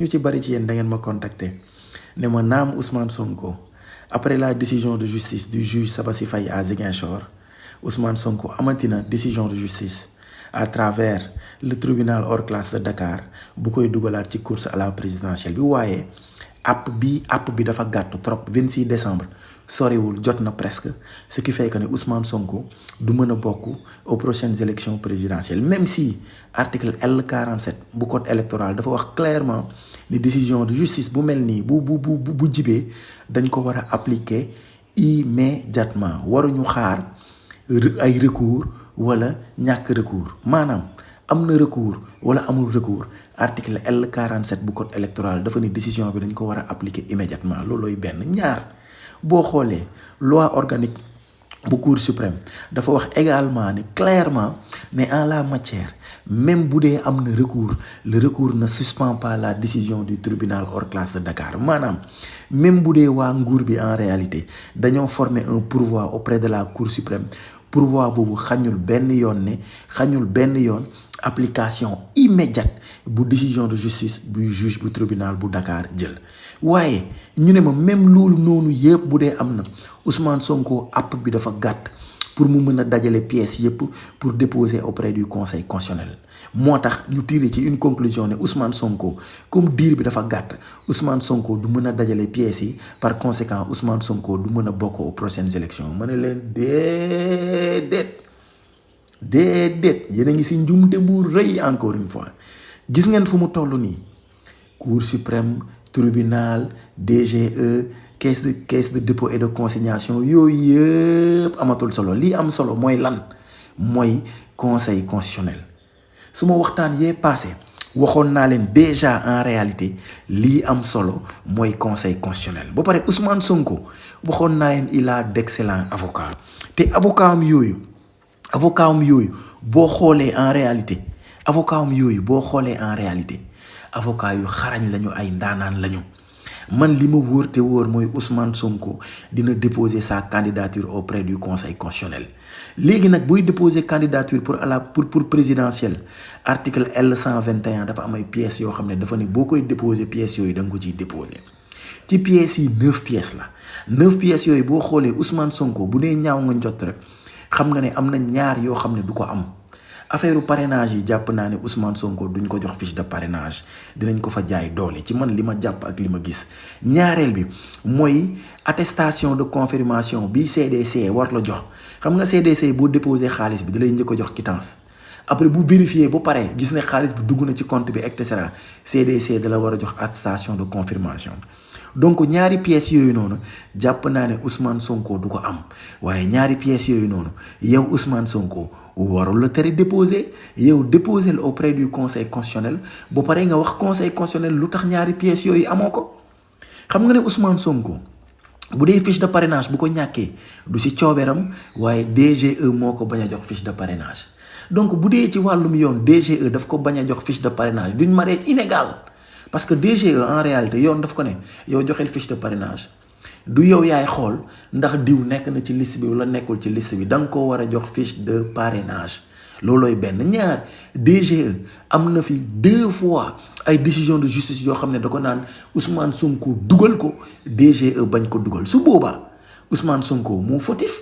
ñu ci bari ci yéen da ngeen ma contacter ne ma naam Ousmane Sonko après la décision de justice du juge Sabassi Faye à Ziguinchor Ousmane Sonko amati na décision de justice à travers le tribunal hors classe de Dakar bu koy dugalaat ci course à la présidentielle bi waaye app bi dafa gàtt trop 26 décembre soriwul jot na presque ce qui fait que ne Ousmane Sonko du mën a bokk aux prochaines élections présidentielles même si article L47 bu code électoral dafa wax clairement ni décision de justice bu mel nii bu jibee dañ ko war a appliquer immédiatement waruñu xaar ay recours wala ñàkk recours maanaam am na recours wala amul recours article L47 bu code électoral dafa ni décision bi dañ ko war a appliquer immédiatement loolooy benn ñaar boo xoolee loi organique bu cour suprême dafa wax également ni clairement ne en la matière même bu dee am na recours le recours ne suspend pas la décision du tribunal hors classe de Dakar maanaam même bu dee waa nguur bi en réalité dañoo former un pourvoi auprès de la cour suprême pourvoi boobu xañul benn yoon application immédiate bu décision de justice bu juge bu tribunal bu Dakar jël waaye ñu ne ma même loolu noonu yëpp bu dee am na Ousmane Sonko app bi dafa gàtt pour mu mën a dajale pièces yëpp pour déposer auprès du conseil constitutionnel moo tax ñu tiré ci une conclusion ne Ousmane Sonko comme diir bi dafa gàtt Ousmane Sonko du mën a dajale pièces yi par conséquent Ousmane Sonko du mën a bokk aux prochaines élections ma ne leen déedéet yéen a ngi si njumte bu rëy encore une fois gis ngeen fu mu toll nii cour suprême tribunal DGE caisse de dépôt et de consignation yooyu yëpp amatul solo lii am solo mooy lan mooy conseil constitutionnel su ma waxtaan yee passé waxoon naa leen déjà en réalité lii am solo mooy conseil constitutionnel ba pare Ousmane Sonko waxoon naa leen il a d'excellents avocats te avocat am yooyu boo xoolee en réalité avocat yu xarañ lañu ay ndaanaan lañu man li ma wóor te wóor mooy Ousmane Sonko dina déposer sa candidature auprès du conseil constitutionnel léegi nag buy déposer candidature pour présidentielle article L121 dafa am ay pièces yoo xam ne dafa ne boo koy déposer pièces yooyu da nga ko ciy déposer ci pièces yi 9 pièces la 9 pièces yooyu boo xoolee Ousmane Sonko bu dee ñaaw nga njott rek xam nga ne am na ñaar yoo xam ne du ko am affaire parrainage yi jàpp naa ne Ousmane Sonko duñ ko jox fiche de parrainage dinañ ko fa jaay doole ci man li ma jàpp ak li ma gis ñaareel bi mooy attestation de confirmation bi CDC war la jox xam nga CDC boo déposé xaalis bi da lay njëkk a jox quittance après bu vérifier ba pare gis ne xaalis bi dugg na ci compte bi et cetera CDC da la war a jox attestation de confirmation donc ñaari pièces yooyu noonu jàpp naa ne Ousmane Sonko du ko am waaye ñaari pièces yooyu noonu yow Ousmane Sonko warul la tere déposer yow déposer auprès du conseil constitutionnel ba pare nga wax conseil constitutionnel lu tax ñaari pièces yooyu amoo ko xam nga ne Ousmane Sonko bu dee fiche de parrainage bu ko ñàkkee du ci coobeeram waaye DGE moo ko bañ a jox fiche de parrainage donc bu dee ci wàllum yoon DGE daf ko bañ a jox fiche de parrainage d'une manière inégale parce que DGE en réalité yoon daf ko ne yow joxeel fiche de parrainage du yow yaay xool ndax diw nekk na ci liste bi wala nekkul ci liste bi da nga koo war a jox fiche de parrainage loolooy benn ñaar DGE am na fi 2 fois ay décision de justice yoo xam ne da ko naan Ousmane Sonko dugal ko DGE bañ ko dugal su boobaa Ousmane Sonko moo fautif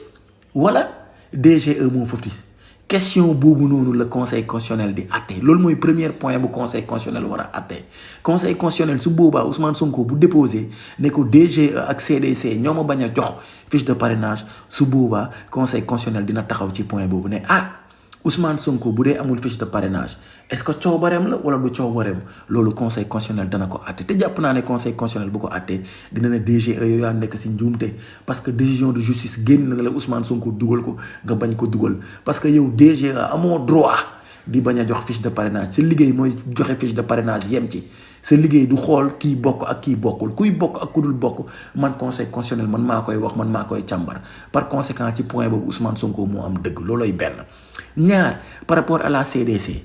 wala DGE moo fautif question boobu noonu la conseil constitutionnel di àtte loolu mooy premier point bu conseil constitutionnel war a àtte conseil constitutionnel su boobaa Ousmane Sonko bu déposé ne ko DGE ak CDC ñoo ma bañ a jox fiche de parrainage su boobaa conseil constitutionnel dina taxaw ci point boobu ne Ousmane Sonko bu dee amul fiche de parrainage est-ce que coobareem la wala du coobareem loolu conseil constitutionnel dana ko àtte te jàpp naa ne conseil constitutionnel bu ko àttee dina ne DGE yooyu yaa nekk si njuumte parce que décision de justice génn na la Ousmane Sonko dugal ko nga bañ ko dugal parce que yow DGE amoo droit di bañ a jox fiche de parrainage sa liggéey mooy joxe fiche de parrainage yem ci sa liggéey du xool kii bokk ak kii bokkul kuy bokk ak ku dul bokk man conseil constitutionnel man maa koy wax man maa koy càmbar par conséquent ci point boobu Ousmane Sonko moo am dëgg looloy benn. ñaar par rapport à la CDC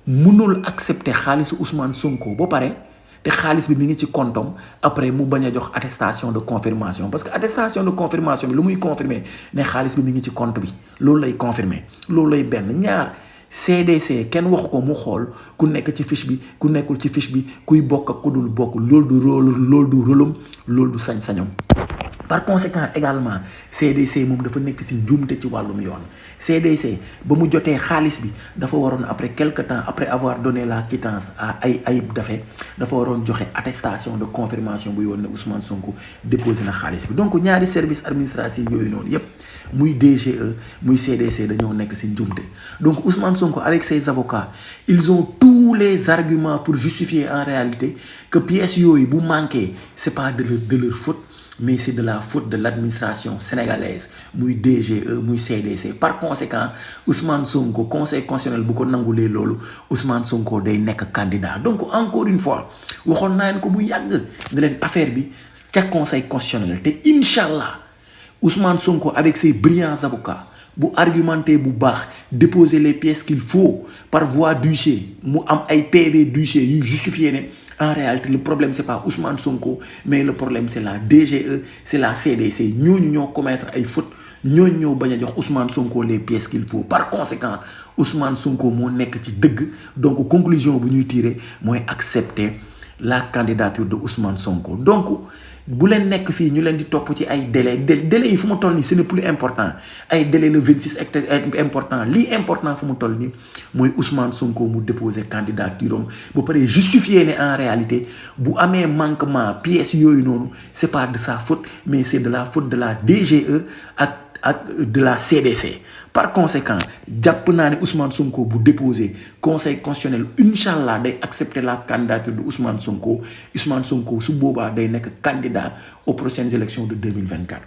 mënul accepter xaalisu Ousmane Sonko ba pare te xaalis bi mi ngi ci comptom après mu bañ a jox attestation de confirmation parce que attestation de confirmation bi lu muy confirmer ne xaalis bi mi ngi ci compte bi loolu lay confirmer loolu lay benn ñaar CDC kenn wax ko mu xool ku nekk ci fiche bi ku nekkul ci fiche bi kuy bokk ak ku dul bokk loolu du rôlam loolu du sañ-sañam. par conséquent également CDC moom dafa nekk ci njuumte ci wàllum yoon CDC ba mu jotee xaalis bi dafa waroon après quelque temps après avoir donné la quittance à Ayib Daffé dafa waroon joxe attestation de confirmation bu yoon ne Ousmane Sonko déposé na xaalis bi donc ñaari service administratif yooyu noonu yépp muy DGE muy CDC dañoo nekk ci njuumte donc Ousmane Sonko avec ses avocats ils ont tous les arguments pour justifier en réalité que pièces yooyu bu manqué c'est pas de leur faute mais c'est de la faute de l'administration sénégalaise muy DGE muy CDC par conséquent Ousmane Sonko conseil constitutionnel bu ko nangulee loolu Ousmane Sonko day nekk candidat donc encore une fois waxoon naa leen ko bu yàgg ne leen affaire bi ca conseil constitutionnel te inch'Allah Ousmane Sonko avec ses brillants avocats bu argumenté bu baax déposer les pièces qu'il faut par voie d'huissier mu am ay PV d'huissier yu justifié ne en réalité le problème c'est pas Ousmane Sonko mais le problème c'est la DGE c'est la CDC ñooñu ñoo commettre ay fautes ñooñu ñoo bañ a jox Ousmane Sonko les pièces qu'il faut par conséquent Ousmane Sonko moo nekk ci dëgg donc conclusion bu ñuy tirer mooy accepter la candidature de Ousmane Sonko donc bu leen nekk fii ñu leen di topp ci ay délai yi fu mu toll nii ce n'est plus important ay délai le 26 important lii important fu mu toll nii mooy Ousmane Sonko mu déposer candidature am ba pare justifier ne en réalité bu amee manquement pièces yooyu noonu c'est pas de sa faute mais c'est de la faute de la DGE ak de la CDC par conséquent jàpp naa ne Ousmane Sonko bu déposé conseil constitutionnel inchallah day accepter la candidature de Ousmane Sonko su boobaa day nekk candidat aux prochaines élections de 2024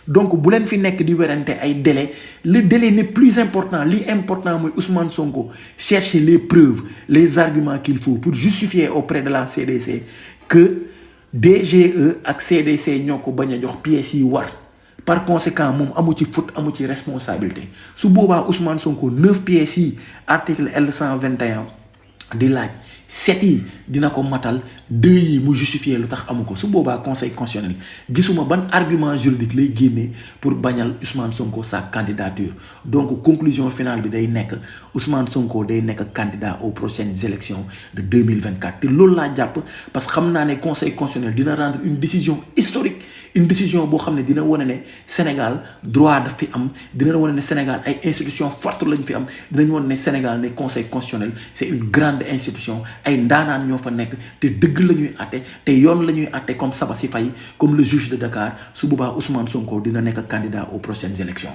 donc bu leen fi nekk di werante ay délai le délai n'est plus important li important mooy Ousmane Sonko chercher les preuves les arguments qu'il faut pour justifier auprès de la CDC que DGE ak CDC ñoo ko bañ a jox pièces yi war par conséquent moom amu ci faute amu ci responsabilité su boobaa Ousmane Sonko 9 pièces yi article L121 di laaj 7 yi dina ko matal 2 yi mu justifier lu tax amu ko su boobaa conseil constitutionnel gisuma ban argument juridique lay génnee pour bañal Ousmane Sonko sa candidature donc conclusion finale bi day nekk Ousmane Sonko day nekk candidat aux prochaines élections de 2024 te loolu laa jàpp parce que xam naa ne conseil constitutionnel dina rendre une décision historique une décision boo xam ne dina wane ne Sénégal droit daf fi am dina wane ne Sénégal ay institutions fortes lañ fi am dinañ wane ne Sénégal ne conseil constitutionnel c'est une grande institution ay ndaanaan ñoo fa nekk te dëgg la ñuy àtte te yoon la ñuy àtte comme Sabassi Faye comme le juge de Dakar su boobaa Ousmane Sonko dina nekk candidat aux prochaines élections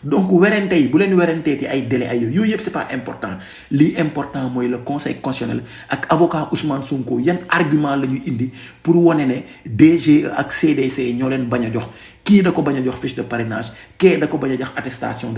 donc werante yi bu leen weranteeti ay délai ay yooyu yëpp c'est pas important li important mooy le conseil constitutionnel ak avocat Ousmane Sonko yan argument la ñuy indi pour wane ne DG ak CDC ñoo leen bañ a jox kii da ko bañ a jox fiche de parrainage kii da ko bañ a jox attestation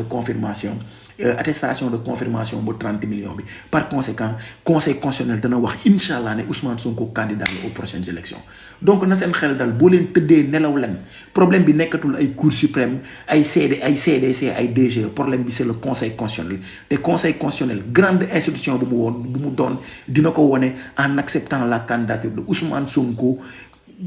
de confirmation bu 30 millions bi par conséquent conseil constitutionnel dana wax inchallah ne Ousmane Sonko candidat la aux prochaines élections donc na seen xel dal boo leen tëddee nelaw leen problème bi nekkatul ay cour suprême ay CDC ay DG problème bi c'est le conseil constitutionnel te conseil constitutionnel grande institution bu mu doon dina ko wone en acceptant la candidature de Ousmane Sonko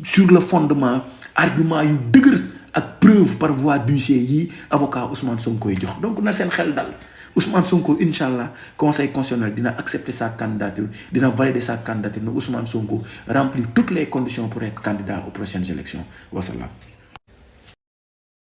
sur le fondement argument yu dëgër ak preuve par voie d'huissier yi avocat Ousmane Sonko yi jox donc na seen xel dal Ousmane Sonko inchallah conseil constitutionnel dina accepter sa candidature dina valider sa candidature ne Ousmane Sonko remplit toutes les conditions pour être candidat aux prochaines élections wasalaam